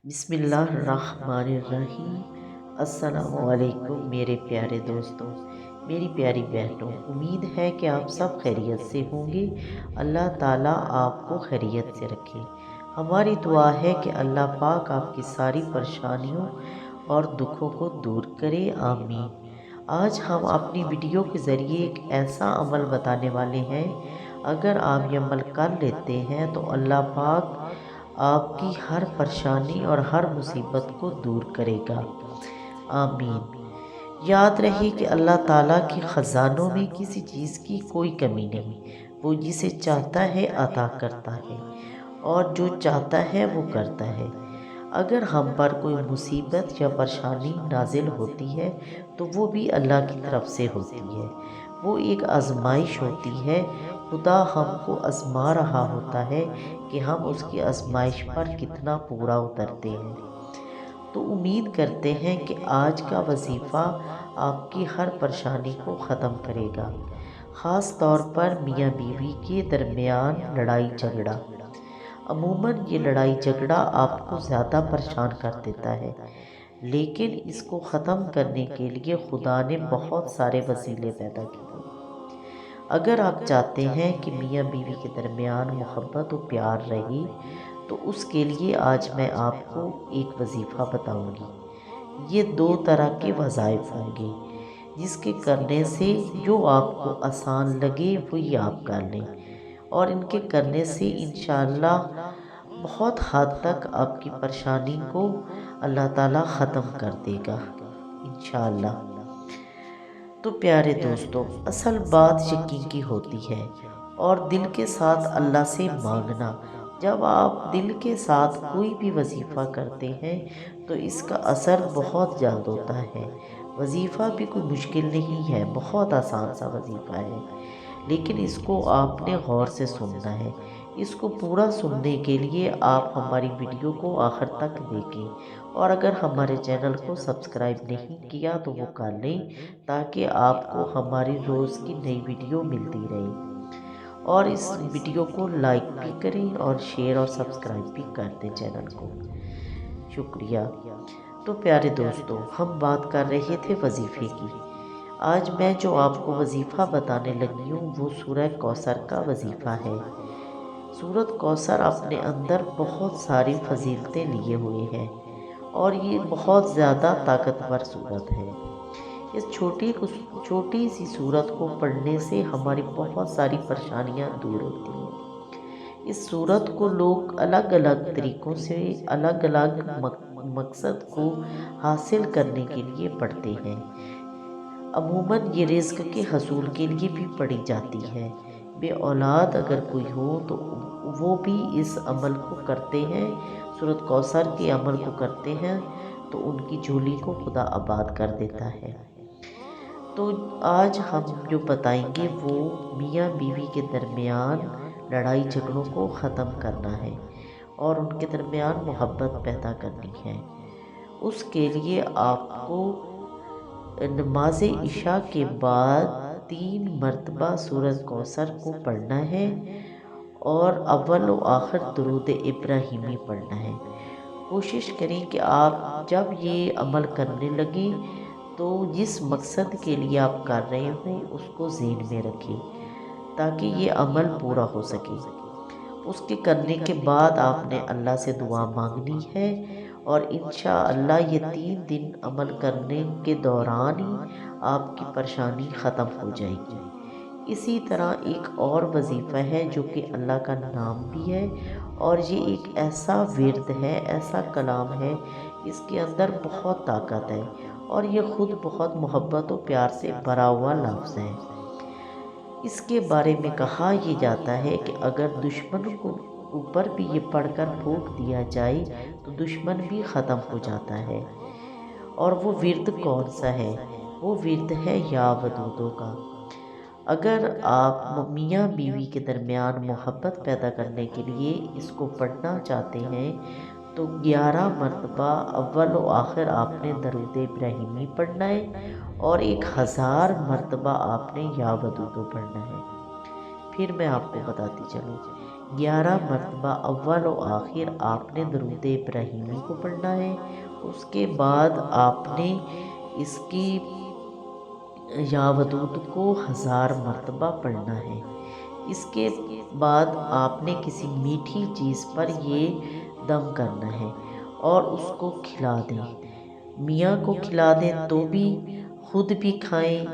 بسم اللہ الرحمن الرحیم۔ السلام علیکم میرے پیارے دوستوں، میری پیاری بہنوں، امید ہے کہ آپ سب خیریت سے ہوں گے۔ اللہ تعالیٰ آپ کو خیریت سے رکھے۔ ہماری دعا ہے کہ اللہ پاک آپ کی ساری پریشانیوں اور دکھوں کو دور کرے، آمین۔ آج ہم اپنی ویڈیو کے ذریعے ایک ایسا عمل بتانے والے ہیں، اگر آپ یہ عمل کر لیتے ہیں تو اللہ پاک آپ کی ہر پریشانی اور ہر مصیبت کو دور کرے گا، آمین۔ یاد رہے کہ اللہ تعالیٰ کے خزانوں میں کسی چیز کی کوئی کمی نہیں، وہ جسے چاہتا ہے عطا کرتا ہے اور جو چاہتا ہے وہ کرتا ہے۔ اگر ہم پر کوئی مصیبت یا پریشانی نازل ہوتی ہے تو وہ بھی اللہ کی طرف سے ہوتی ہے، وہ ایک آزمائش ہوتی ہے۔ خدا ہم کو آزما رہا ہوتا ہے کہ ہم اس کی آزمائش پر کتنا پورا اترتے ہیں۔ تو امید کرتے ہیں کہ آج کا وظیفہ آپ کی ہر پریشانی کو ختم کرے گا، خاص طور پر میاں بیوی کے درمیان لڑائی جھگڑا۔ عموماً یہ لڑائی جھگڑا آپ کو زیادہ پریشان کر دیتا ہے، لیکن اس کو ختم کرنے کے لیے خدا نے بہت سارے وسیلے پیدا کیے۔ اگر آپ چاہتے ہیں کہ میاں بیوی کے درمیان محبت و پیار رہے تو اس کے لیے آج میں آپ کو ایک وظیفہ بتاؤں گی۔ یہ 2 طرح کے وظائف ہوں گے جس کے کرنے سے جو آپ کو آسان لگے وہی آپ کر لیں، اور ان کے کرنے سے انشاءاللہ بہت حد تک آپ کی پریشانی کو اللہ تعالیٰ ختم کر دے گا، انشاءاللہ۔ تو پیارے دوستو، اصل بات یقین کی ہوتی ہے اور دل کے ساتھ اللہ سے مانگنا۔ جب آپ دل کے ساتھ کوئی بھی وظیفہ کرتے ہیں تو اس کا اثر بہت جلد ہوتا ہے۔ وظیفہ بھی کوئی مشکل نہیں ہے، بہت آسان سا وظیفہ ہے، لیکن اس کو آپ نے غور سے سننا ہے۔ اس کو پورا سننے کے لیے آپ ہماری ویڈیو کو آخر تک دیکھیں، اور اگر ہمارے چینل کو سبسکرائب نہیں کیا تو وہ کر لیں تاکہ آپ کو ہماری روز کی نئی ویڈیو ملتی رہے، اور اس ویڈیو کو لائک بھی کریں اور شیئر اور سبسکرائب بھی کر دیں چینل کو، شکریہ۔ تو پیارے دوستو، ہم بات کر رہے تھے وظیفے کی۔ آج میں جو آپ کو وظیفہ بتانے لگی ہوں وہ سورہ کوثر کا وظیفہ ہے۔ سورۃ کوثر اپنے اندر بہت ساری فضیلتیں لیے ہوئے ہیں اور یہ بہت زیادہ طاقتور سورت ہے۔ اس چھوٹی سی سورت کو پڑھنے سے ہماری بہت ساری پریشانیاں دور ہوتی ہیں۔ اس سورت کو لوگ الگ الگ طریقوں سے الگ الگ مقصد کو حاصل کرنے کے لیے پڑھتے ہیں۔ عموماً یہ رزق کے حصول کے لیے بھی پڑھی جاتی ہے۔ بے اولاد اگر کوئی ہو تو وہ بھی اس عمل کو کرتے ہیں، سورۃ کوثر کے عمل کو کرتے ہیں تو ان کی جھولی کو خدا آباد کر دیتا ہے۔ تو آج ہم جو بتائیں گے وہ میاں بیوی کے درمیان لڑائی جھگڑوں کو ختم کرنا ہے اور ان کے درمیان محبت پیدا کرنی ہے۔ اس کے لیے آپ کو نماز عشاء کے بعد 3 مرتبہ سورۃ کوثر کو پڑھنا ہے اور اول و آخر درود ابراہیمی پڑھنا ہے۔ کوشش کریں کہ آپ جب یہ عمل کرنے لگیں تو جس مقصد کے لیے آپ کر رہے ہوں اس کو ذہن میں رکھیں تاکہ یہ عمل پورا ہو سکے۔ اس کے کرنے کے بعد آپ نے اللہ سے دعا مانگنی ہے، اور انشاءاللہ یہ 3 دن عمل کرنے کے دوران ہی آپ کی پریشانی ختم ہو جائے گی۔ اسی طرح ایک اور وظیفہ ہے جو کہ اللہ کا نام بھی ہے، اور یہ ایک ایسا ورد ہے، ایسا کلام ہے، اس کے اندر بہت طاقت ہے اور یہ خود بہت محبت و پیار سے بھرا ہوا لفظ ہے۔ اس کے بارے میں کہا یہ جاتا ہے کہ اگر دشمن کو اوپر بھی یہ پڑھ کر پھونک دیا جائے تو دشمن بھی ختم ہو جاتا ہے۔ اور وہ ورد کون سا ہے؟ وہ ورد ہے یا ودودوں کا۔ اگر آپ میاں بیوی کے درمیان محبت پیدا کرنے کے لیے اس کو پڑھنا چاہتے ہیں تو 11 مرتبہ اول و آخر آپ نے درود ابراہیمی پڑھنا ہے اور 1000 مرتبہ آپ نے یا ودودو پڑھنا ہے۔ پھر میں آپ کو بتاتی چلوں، 11 مرتبہ اول و آخر آپ نے درود ابراہیمی کو پڑھنا ہے۔ اس کے بعد آپ نے اس کی یا ودود کو 1000 مرتبہ پڑھنا ہے۔ اس کے بعد آپ نے کسی میٹھی چیز پر یہ دم کرنا ہے اور اس کو کھلا دیں۔ میاں کو کھلا دیں تو بھی، خود بھی کھائیں،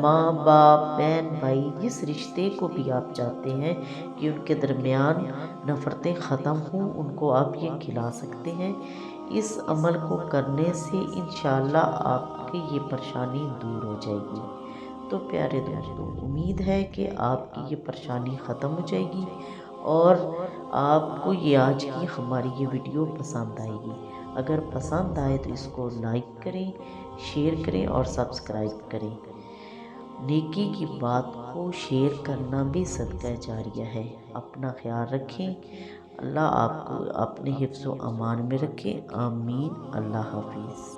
ماں باپ بہن بھائی جس رشتے کو بھی آپ چاہتے ہیں کہ ان کے درمیان نفرتیں ختم ہوں، ان کو آپ یہ کھلا سکتے ہیں۔ اس عمل کو کرنے سے انشاءاللہ آپ کی یہ پریشانی دور ہو جائے گی۔ تو پیارے دوستو، امید ہے کہ آپ کی یہ پریشانی ختم ہو جائے گی اور آپ کو یہ آج کی ہماری یہ ویڈیو پسند آئے گی۔ اگر پسند آئے تو اس کو لائک کریں، شیئر کریں اور سبسکرائب کریں۔ نیکی کی بات کو شیئر کرنا بھی صدقہ جاریہ ہے۔ اپنا خیال رکھیں۔ اللہ آپ کو اپنے حفظ و امان میں رکھے۔ آمین۔ اللہ حافظ۔